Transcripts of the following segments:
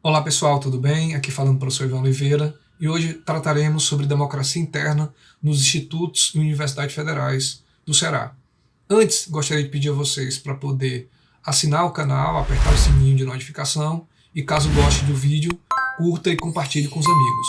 Olá pessoal, tudo bem? Aqui falando o professor Ivan Oliveira e hoje trataremos sobre democracia interna nos institutos e universidades federais do Ceará. Antes, gostaria de pedir a vocês para poder assinar o canal, apertar o sininho de notificação e caso goste do vídeo, curta e compartilhe com os amigos.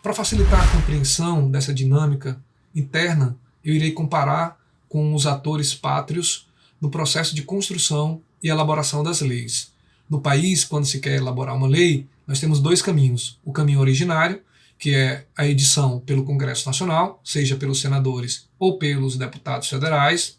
Para facilitar a compreensão dessa dinâmica interna, eu irei comparar com os atores pátrios no processo de construção e elaboração das leis. No país, quando se quer elaborar uma lei, nós temos dois caminhos. O caminho originário, que é a edição pelo Congresso Nacional, seja pelos senadores ou pelos deputados federais,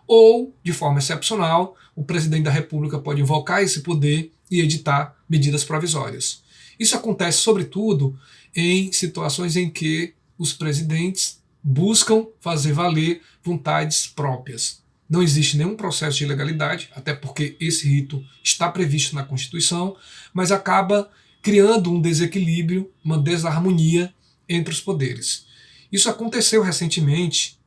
ou, de forma excepcional, o presidente da República pode invocar esse poder e editar medidas provisórias. Isso acontece, sobretudo, em situações em que os presidentes buscam fazer valer vontades próprias. Não existe nenhum processo de ilegalidade, até porque esse rito está previsto na Constituição, mas acaba criando um desequilíbrio, uma desarmonia entre os poderes. Isso aconteceu recentemente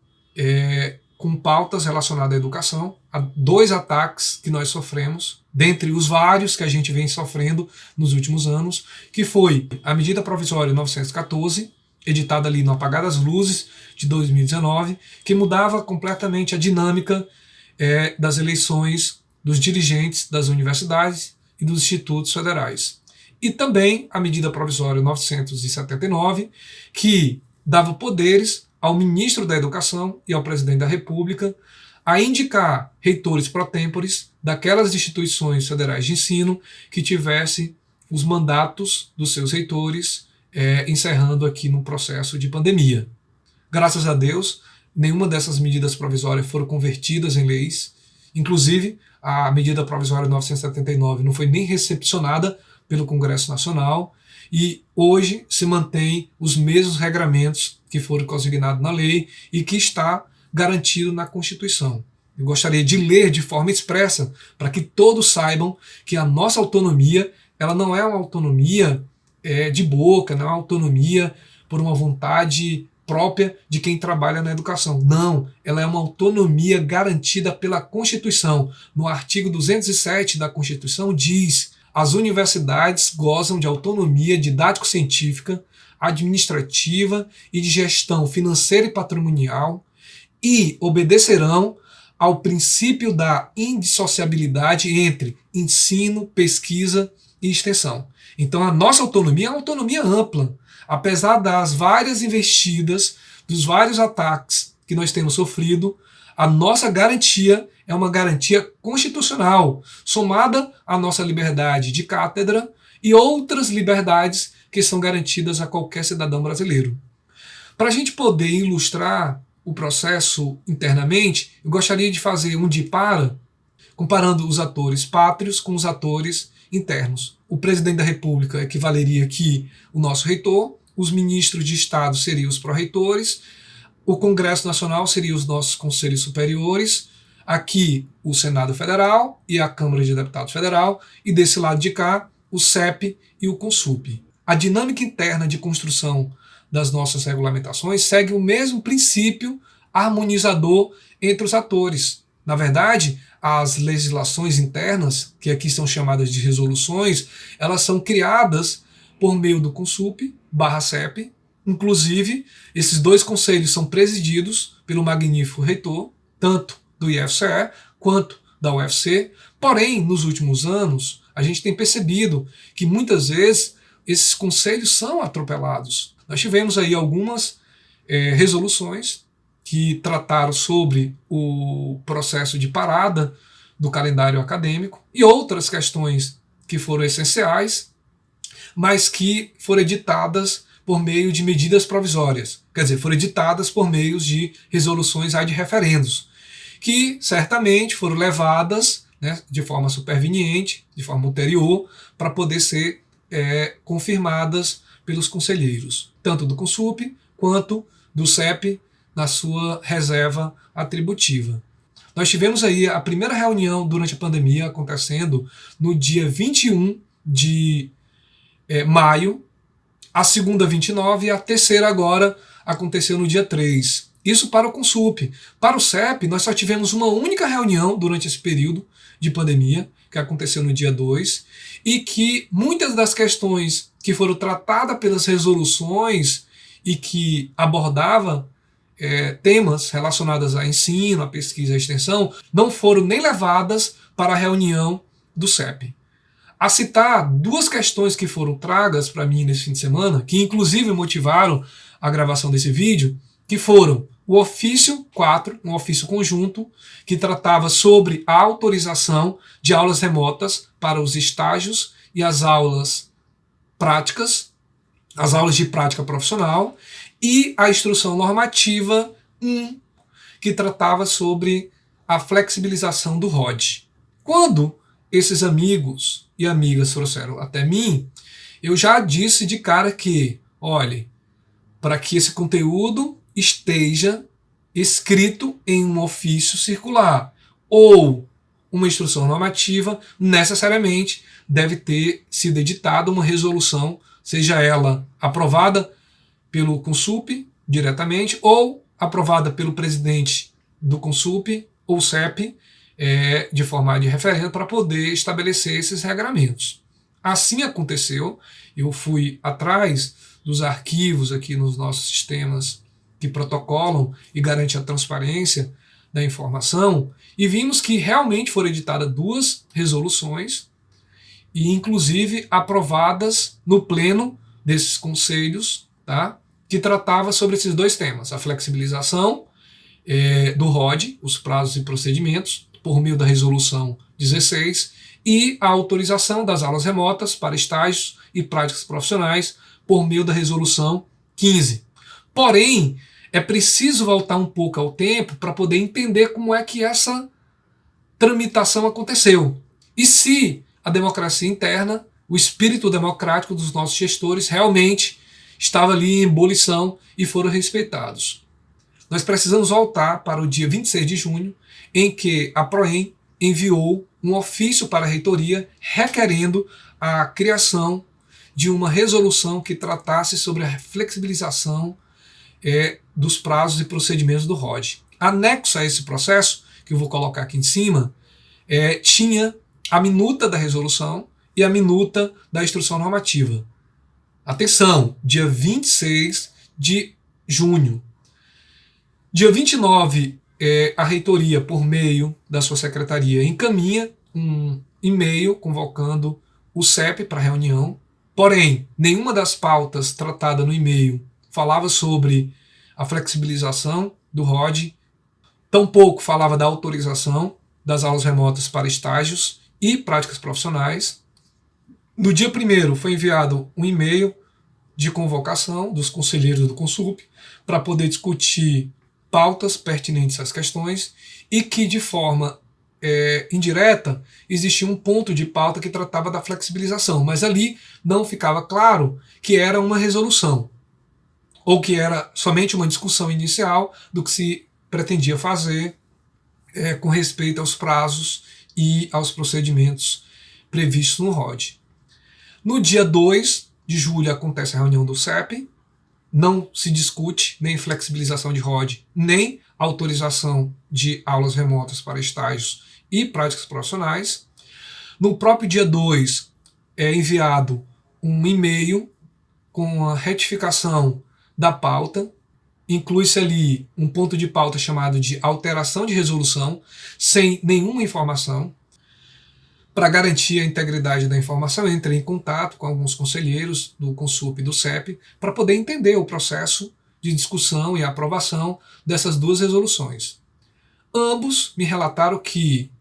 com pautas relacionadas à educação, a dois ataques que nós sofremos, dentre os vários que a gente vem sofrendo nos últimos anos, que foi a medida provisória 914, editada ali no apagar das luzes de 2019, que mudava completamente a dinâmica das eleições dos dirigentes das universidades e dos institutos federais. E também a medida provisória 979, que dava poderes ao ministro da Educação e ao presidente da República a indicar reitores pro tempores daquelas instituições federais de ensino que tivessem os mandatos dos seus reitores encerrando aqui no processo de pandemia. Graças a Deus, nenhuma dessas medidas provisórias foram convertidas em leis. Inclusive, a medida provisória 979 não foi nem recepcionada pelo Congresso Nacional e hoje se mantém os mesmos regramentos que foram consignados na lei e que está garantido na Constituição. Eu gostaria de ler de forma expressa para que todos saibam que a nossa autonomia ela não é uma autonomia de boca, não é uma autonomia por uma vontade própria de quem trabalha na educação. Não, ela é uma autonomia garantida pela Constituição. No artigo 207 da Constituição diz: as universidades gozam de autonomia didático-científica, administrativa e de gestão financeira e patrimonial e obedecerão ao princípio da indissociabilidade entre ensino, pesquisa e extensão. Então a nossa autonomia é uma autonomia ampla. Apesar das várias investidas, dos vários ataques que nós temos sofrido, a nossa garantia é uma garantia constitucional, somada à nossa liberdade de cátedra e outras liberdades que são garantidas a qualquer cidadão brasileiro. Para a gente poder ilustrar o processo internamente, eu gostaria de fazer um dipara, comparando os atores pátrios com os atores internos. O presidente da República equivaleria aqui o nosso reitor, os ministros de Estado seriam os pró-reitores, o Congresso Nacional seriam os nossos conselhos superiores, aqui o Senado Federal e a Câmara de Deputados Federal, e desse lado de cá o CEP e o CONSUP. A dinâmica interna de construção das nossas regulamentações segue o mesmo princípio harmonizador entre os atores. Na verdade, as legislações internas, que aqui são chamadas de resoluções, elas são criadas por meio do CONSUP/CEP. Inclusive, esses dois conselhos são presididos pelo magnífico reitor, tanto do IFCE quanto da UFC. Porém, nos últimos anos, a gente tem percebido que muitas vezes esses conselhos são atropelados. Nós tivemos aí algumas resoluções que trataram sobre o processo de parada do calendário acadêmico e outras questões que foram essenciais, mas que foram editadas por meio de medidas provisórias, quer dizer, foram editadas por meio de resoluções ad referendos, que certamente foram levadas de forma superveniente, de forma ulterior, para poder ser confirmadas pelos conselheiros, tanto do CONSUP quanto do CEP, na sua reserva atributiva. Nós tivemos aí a primeira reunião durante a pandemia acontecendo no dia 21 de maio, a segunda 29 e a terceira agora aconteceu no dia 3. Isso para o CONSUP. Para o CEP, nós só tivemos uma única reunião durante esse período de pandemia, que que aconteceu no dia 2, e que muitas das questões que foram tratadas pelas resoluções e que abordava temas relacionados a ensino, a pesquisa e a extensão, não foram nem levadas para a reunião do CEP. A citar duas questões que foram tragas para mim nesse fim de semana, que inclusive motivaram a gravação desse vídeo, que foram o ofício 4, um ofício conjunto, que tratava sobre a autorização de aulas remotas para os estágios e as aulas práticas, as aulas de prática profissional, e a instrução normativa 1, que tratava sobre a flexibilização do ROD. Quando esses amigos e amigas trouxeram até mim, eu já disse de cara que, olhe, para que esse conteúdo esteja escrito em um ofício circular ou uma instrução normativa, necessariamente deve ter sido editada uma resolução, seja ela aprovada pelo Consup diretamente ou aprovada pelo presidente do Consup ou CEP, de forma de referendo, para poder estabelecer esses regramentos. Assim aconteceu, eu fui atrás dos arquivos aqui nos nossos sistemas que protocolam e garantem a transparência da informação, e vimos que realmente foram editadas duas resoluções, e inclusive aprovadas no pleno desses conselhos, tá? Que tratava sobre esses dois temas, a flexibilização do ROD, os prazos e procedimentos, por meio da resolução 16, e a autorização das aulas remotas para estágios e práticas profissionais por meio da resolução 15. Porém, é preciso voltar um pouco ao tempo para poder entender como é que essa tramitação aconteceu. E se a democracia interna, o espírito democrático dos nossos gestores realmente estava ali em ebulição e foram respeitados. Nós precisamos voltar para o dia 26 de junho, em que a PROEM enviou um ofício para a reitoria requerendo a criação de uma resolução que tratasse sobre a flexibilização dos prazos e procedimentos do ROD. Anexo a esse processo, que eu vou colocar aqui em cima, tinha a minuta da resolução e a minuta da instrução normativa. Atenção, dia 26 de junho. Dia 29, a reitoria, por meio da sua secretaria, encaminha um e-mail convocando o CEP para reunião. Porém, nenhuma das pautas tratadas no e-mail falava sobre a flexibilização do ROD, tampouco falava da autorização das aulas remotas para estágios e práticas profissionais. No dia 1º foi enviado um e-mail de convocação dos conselheiros do Consup para poder discutir pautas pertinentes às questões e que, de forma indireta, existia um ponto de pauta que tratava da flexibilização, mas ali não ficava claro que era uma resolução ou que era somente uma discussão inicial do que se pretendia fazer com respeito aos prazos e aos procedimentos previstos no ROD. No dia 2 de julho acontece a reunião do CEP, não se discute nem flexibilização de ROD, nem autorização de aulas remotas para estágios e práticas profissionais. No próprio dia 2 é enviado um e-mail com a retificação da pauta, inclui-se ali um ponto de pauta chamado de alteração de resolução, sem nenhuma informação. Para garantir a integridade da informação, eu entrei em contato com alguns conselheiros do Consup e do CEP para poder entender o processo de discussão e aprovação dessas duas resoluções. Ambos me relataram que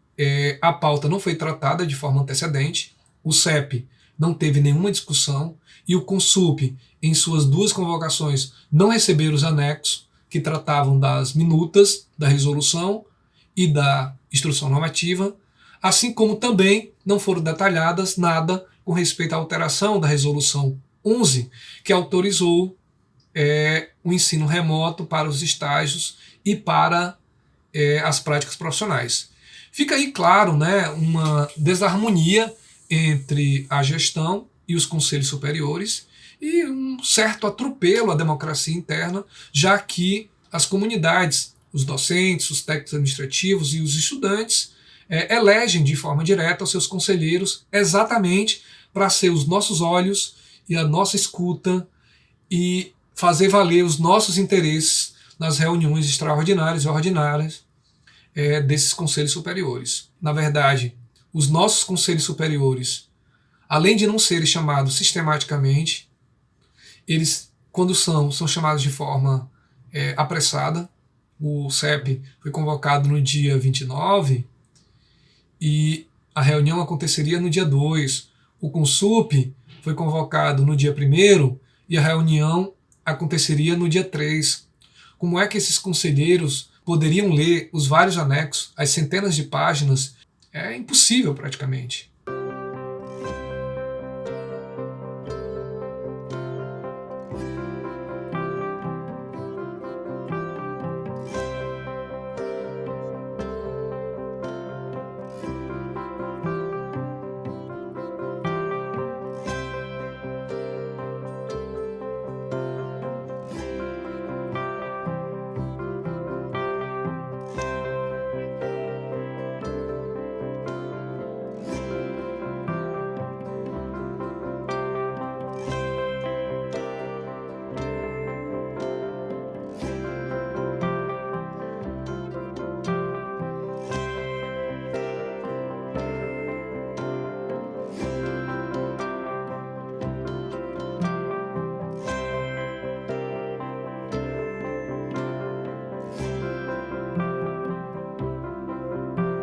a pauta não foi tratada de forma antecedente, o CEP não teve nenhuma discussão e o Consup, em suas duas convocações, não receberam os anexos que tratavam das minutas da resolução e da instrução normativa, assim como também não foram detalhadas nada com respeito à alteração da resolução 11, que autorizou o ensino remoto para os estágios e para as práticas profissionais. Fica aí claro, né, uma desarmonia entre a gestão e os conselhos superiores e um certo atropelo à democracia interna, já que as comunidades, os docentes, os técnicos administrativos e os estudantes elegem de forma direta os seus conselheiros exatamente para ser os nossos olhos e a nossa escuta e fazer valer os nossos interesses nas reuniões extraordinárias e ordinárias desses conselhos superiores. Na verdade, os nossos conselhos superiores, além de não serem chamados sistematicamente, eles, quando são chamados de forma apressada. O CEP foi convocado no dia 29 e a reunião aconteceria no dia 2. O CONSUP foi convocado no dia 1º e a reunião aconteceria no dia 3. Como é que esses conselheiros poderiam ler os vários anexos, as centenas de páginas? É impossível praticamente.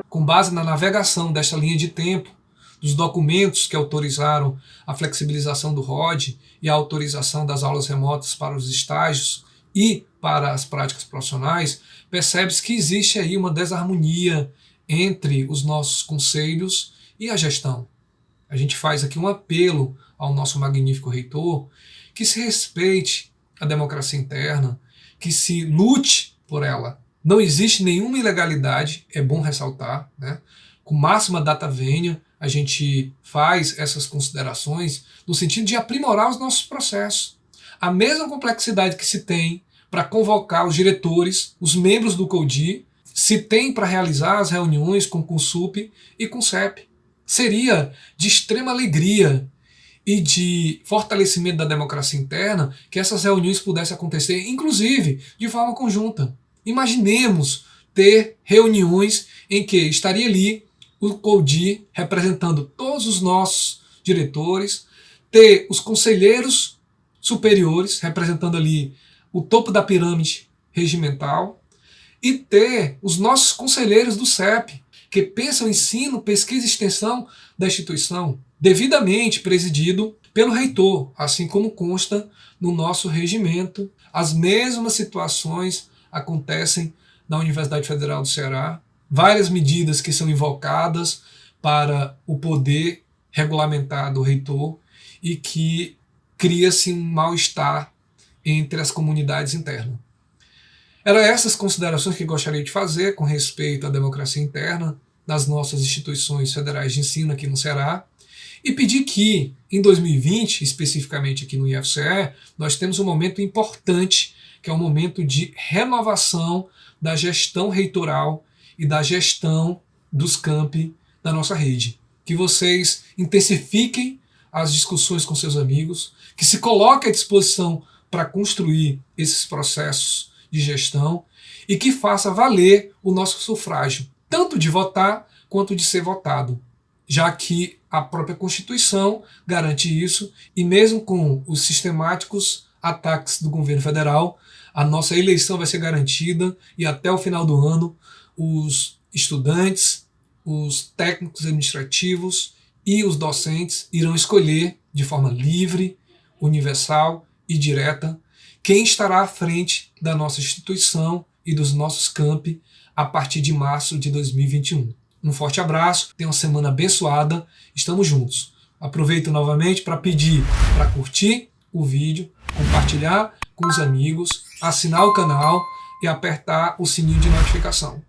Com base na navegação desta linha de tempo, dos documentos que autorizaram a flexibilização do ROD e a autorização das aulas remotas para os estágios e para as práticas profissionais, percebe-se que existe aí uma desarmonia entre os nossos conselhos e a gestão. A gente faz aqui um apelo ao nosso magnífico reitor que se respeite a democracia interna, que se lute por ela. Não existe nenhuma ilegalidade, é bom ressaltar, né? Com máxima data vênia, a gente faz essas considerações no sentido de aprimorar os nossos processos. A mesma complexidade que se tem para convocar os diretores, os membros do CODI, se tem para realizar as reuniões com o CONSUP e com o CEP. Seria de extrema alegria e de fortalecimento da democracia interna que essas reuniões pudessem acontecer, inclusive de forma conjunta. Imaginemos ter reuniões em que estaria ali o CODI representando todos os nossos diretores, ter os conselheiros superiores representando ali o topo da pirâmide regimental e ter os nossos conselheiros do CEP, que pensam em ensino, pesquisa e extensão da instituição, devidamente presidido pelo reitor, assim como consta no nosso regimento. As mesmas situações acontecem na Universidade Federal do Ceará, várias medidas que são invocadas para o poder regulamentar do reitor e que cria-se um mal-estar entre as comunidades internas. Eram essas considerações que gostaria de fazer com respeito à democracia interna das nossas instituições federais de ensino aqui no Ceará e pedir que, em 2020, especificamente aqui no IFCE, nós temos um momento importante, que é um momento de renovação da gestão reitoral e da gestão dos campi da nossa rede. Que vocês intensifiquem as discussões com seus amigos, que se coloquem à disposição para construir esses processos de gestão e que faça valer o nosso sufrágio, tanto de votar quanto de ser votado, já que a própria Constituição garante isso e mesmo com os sistemáticos ataques do governo federal, a nossa eleição vai ser garantida e até o final do ano os estudantes, os técnicos administrativos e os docentes irão escolher de forma livre, universal e direta quem estará à frente da nossa instituição e dos nossos campi a partir de março de 2021. Um forte abraço, tenha uma semana abençoada, estamos juntos. Aproveito novamente para pedir para curtir o vídeo, compartilhar com os amigos, assinar o canal e apertar o sininho de notificação.